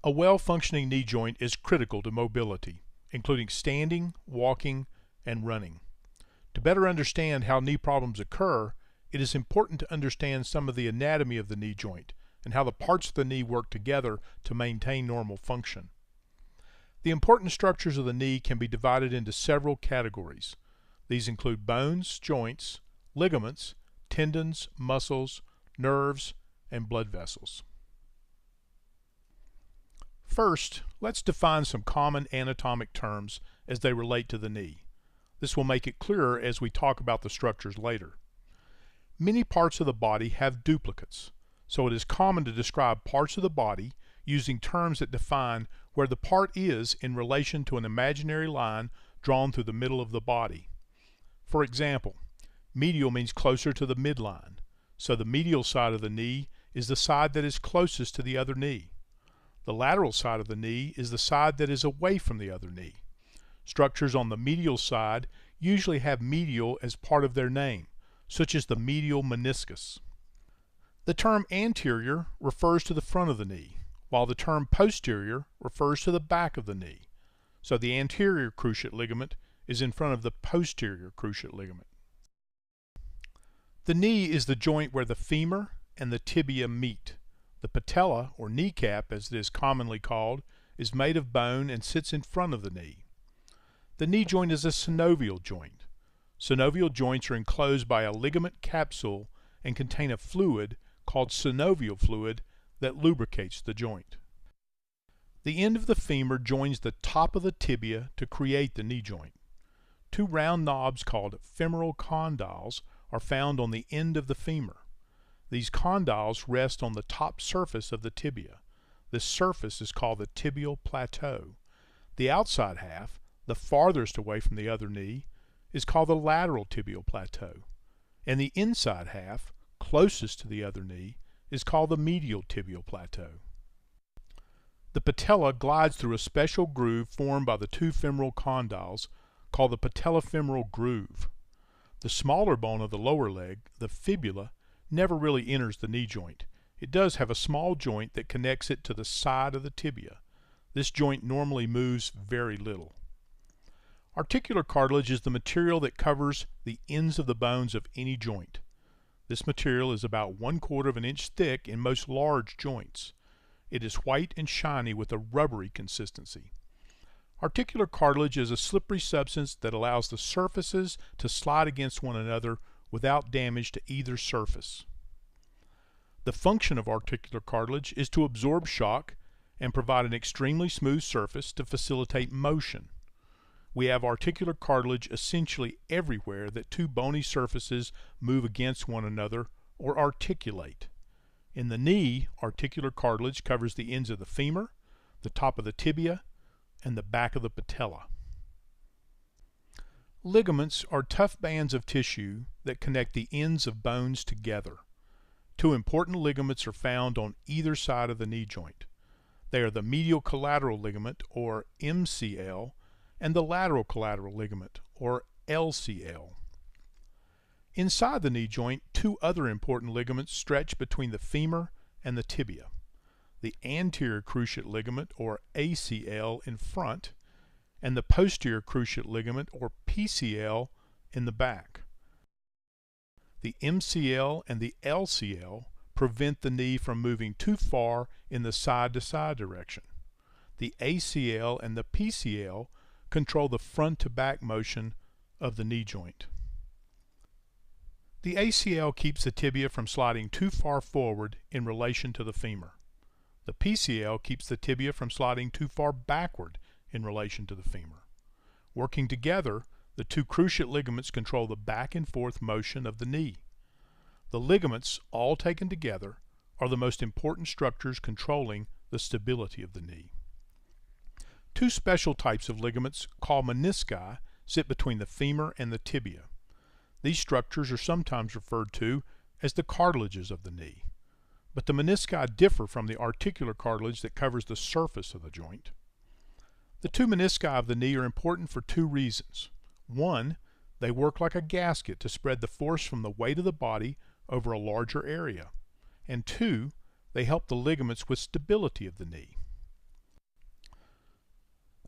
A well-functioning knee joint is critical to mobility, including standing, walking, and running. To better understand how knee problems occur, it is important to understand some of the anatomy of the knee joint and how the parts of the knee work together to maintain normal function. The important structures of the knee can be divided into several categories. These include bones, joints, ligaments, tendons, muscles, nerves, and blood vessels. First, let's define some common anatomic terms as they relate to the knee. This will make it clearer as we talk about the structures later. Many parts of the body have duplicates, so it is common to describe parts of the body using terms that define where the part is in relation to an imaginary line drawn through the middle of the body. For example, medial means closer to the midline, so the medial side of the knee is the side that is closest to the other knee. The lateral side of the knee is the side that is away from the other knee. Structures on the medial side usually have medial as part of their name, such as the medial meniscus. The term anterior refers to the front of the knee, while the term posterior refers to the back of the knee. So the anterior cruciate ligament is in front of the posterior cruciate ligament. The knee is the joint where the femur and the tibia meet. The patella, or kneecap as it is commonly called, is made of bone and sits in front of the knee. The knee joint is a synovial joint. Synovial joints are enclosed by a ligament capsule and contain a fluid called synovial fluid that lubricates the joint. The end of the femur joins the top of the tibia to create the knee joint. Two round knobs called femoral condyles are found on the end of the femur. These condyles rest on the top surface of the tibia. This surface is called the tibial plateau. The outside half, the farthest away from the other knee, is called the lateral tibial plateau, and the inside half, closest to the other knee, is called the medial tibial plateau. The patella glides through a special groove formed by the two femoral condyles called the patellofemoral groove. The smaller bone of the lower leg, the fibula, never really enters the knee joint. It does have a small joint that connects it to the side of the tibia. This joint normally moves very little. Articular cartilage is the material that covers the ends of the bones of any joint. This material is about 1/4 of an inch thick in most large joints. It is white and shiny with a rubbery consistency. Articular cartilage is a slippery substance that allows the surfaces to slide against one another without damage to either surface. The function of articular cartilage is to absorb shock and provide an extremely smooth surface to facilitate motion. We have articular cartilage essentially everywhere that two bony surfaces move against one another or articulate. In the knee, articular cartilage covers the ends of the femur, the top of the tibia, and the back of the patella. Ligaments are tough bands of tissue that connect the ends of bones together. Two important ligaments are found on either side of the knee joint. They are the medial collateral ligament, or MCL, and the lateral collateral ligament, or LCL. Inside the knee joint, two other important ligaments stretch between the femur and the tibia. The anterior cruciate ligament, or ACL, in front, and the posterior cruciate ligament, or PCL, in the back. The MCL and the LCL prevent the knee from moving too far in the side-to-side direction. The ACL and the PCL control the front-to-back motion of the knee joint. The ACL keeps the tibia from sliding too far forward in relation to the femur. The PCL keeps the tibia from sliding too far backward in relation to the femur. Working together, the two cruciate ligaments control the back and forth motion of the knee. The ligaments, all taken together, are the most important structures controlling the stability of the knee. Two special types of ligaments, called menisci, sit between the femur and the tibia. These structures are sometimes referred to as the cartilages of the knee. But the menisci differ from the articular cartilage that covers the surface of the joint. The two menisci of the knee are important for two reasons. One, they work like a gasket to spread the force from the weight of the body over a larger area. And two, they help the ligaments with stability of the knee.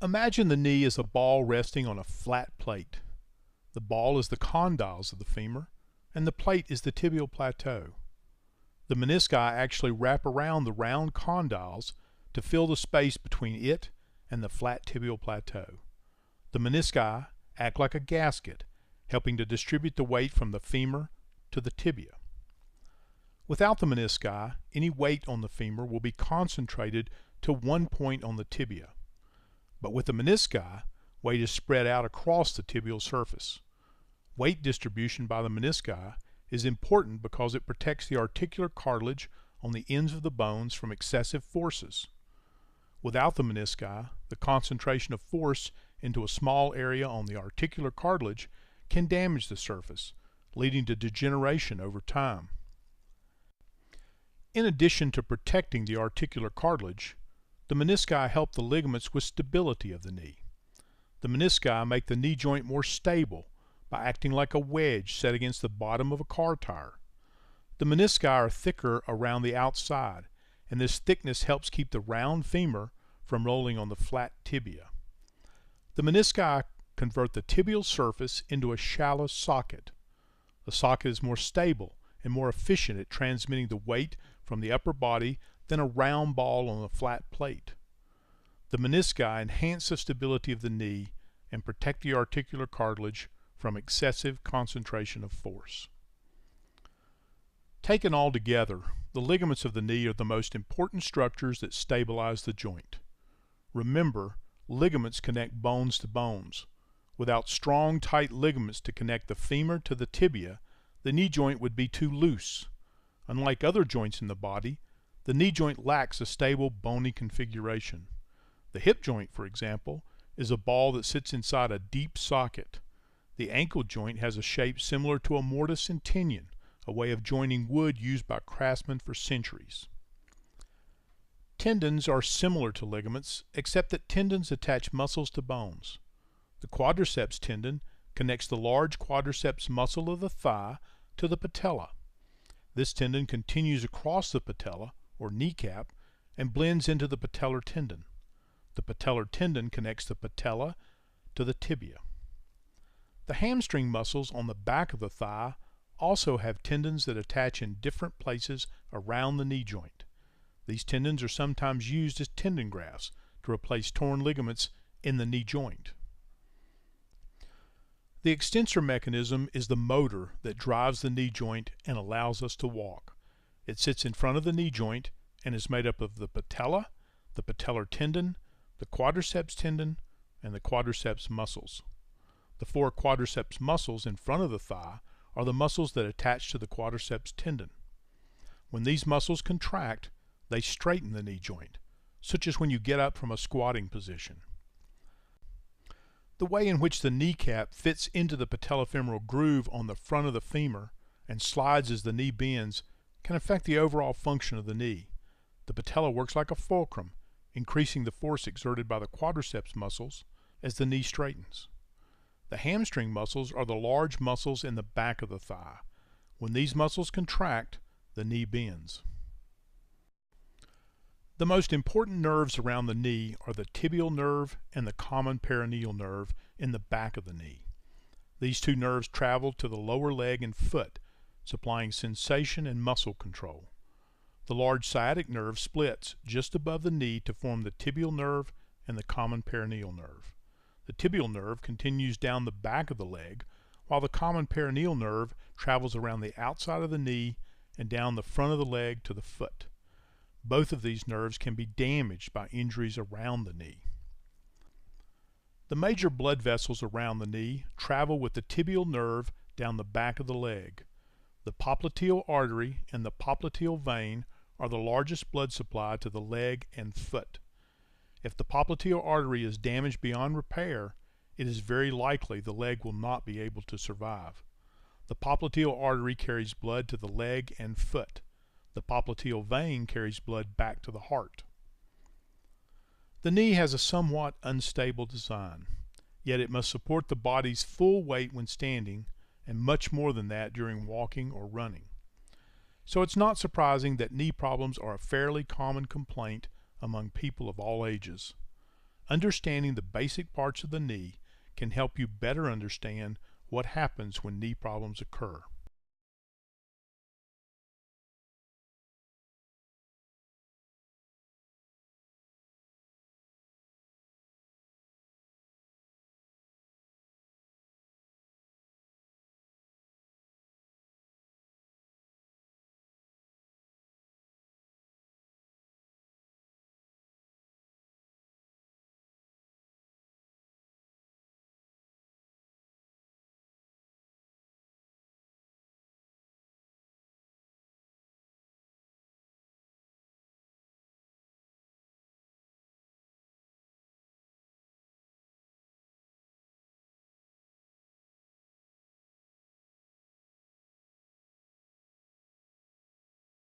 Imagine the knee as a ball resting on a flat plate. The ball is the condyles of the femur, and the plate is the tibial plateau. The menisci actually wrap around the round condyles to fill the space between it and the flat tibial plateau. The menisci act like a gasket, helping to distribute the weight from the femur to the tibia. Without the menisci, any weight on the femur will be concentrated to one point on the tibia. But with the menisci, weight is spread out across the tibial surface. Weight distribution by the menisci is important because it protects the articular cartilage on the ends of the bones from excessive forces. Without the menisci, the concentration of force into a small area on the articular cartilage can damage the surface, leading to degeneration over time. In addition to protecting the articular cartilage, the menisci help the ligaments with stability of the knee. The menisci make the knee joint more stable by acting like a wedge set against the bottom of a car tire. The menisci are thicker around the outside, and this thickness helps keep the round femur from rolling on the flat tibia. The menisci convert the tibial surface into a shallow socket. The socket is more stable and more efficient at transmitting the weight from the upper body than a round ball on a flat plate. The menisci enhance the stability of the knee and protect the articular cartilage from excessive concentration of force. Taken all together, the ligaments of the knee are the most important structures that stabilize the joint. Remember, ligaments connect bones to bones. Without strong, tight ligaments to connect the femur to the tibia, the knee joint would be too loose. Unlike other joints in the body, the knee joint lacks a stable bony configuration. The hip joint, for example, is a ball that sits inside a deep socket. The ankle joint has a shape similar to a mortise and tenon, a way of joining wood used by craftsmen for centuries. Tendons are similar to ligaments, except that tendons attach muscles to bones. The quadriceps tendon connects the large quadriceps muscle of the thigh to the patella. This tendon continues across the patella, or kneecap, and blends into the patellar tendon. The patellar tendon connects the patella to the tibia. The hamstring muscles on the back of the thigh also have tendons that attach in different places around the knee joint. These tendons are sometimes used as tendon grafts to replace torn ligaments in the knee joint. The extensor mechanism is the motor that drives the knee joint and allows us to walk. It sits in front of the knee joint and is made up of the patella, the patellar tendon, the quadriceps tendon, and the quadriceps muscles. The four quadriceps muscles in front of the thigh are the muscles that attach to the quadriceps tendon. When these muscles contract, they straighten the knee joint, such as when you get up from a squatting position. The way in which the kneecap fits into the patellofemoral groove on the front of the femur and slides as the knee bends can affect the overall function of the knee. The patella works like a fulcrum, increasing the force exerted by the quadriceps muscles as the knee straightens. The hamstring muscles are the large muscles in the back of the thigh. When these muscles contract, the knee bends. The most important nerves around the knee are the tibial nerve and the common peroneal nerve in the back of the knee. These two nerves travel to the lower leg and foot, supplying sensation and muscle control. The large sciatic nerve splits just above the knee to form the tibial nerve and the common peroneal nerve. The tibial nerve continues down the back of the leg, while the common peroneal nerve travels around the outside of the knee and down the front of the leg to the foot. Both of these nerves can be damaged by injuries around the knee. The major blood vessels around the knee travel with the tibial nerve down the back of the leg. The popliteal artery and the popliteal vein are the largest blood supply to the leg and foot. If the popliteal artery is damaged beyond repair, it is very likely the leg will not be able to survive. The popliteal artery carries blood to the leg and foot. The popliteal vein carries blood back to the heart. The knee has a somewhat unstable design, yet it must support the body's full weight when standing and much more than that during walking or running. So it's not surprising that knee problems are a fairly common complaint among people of all ages. Understanding the basic parts of the knee can help you better understand what happens when knee problems occur.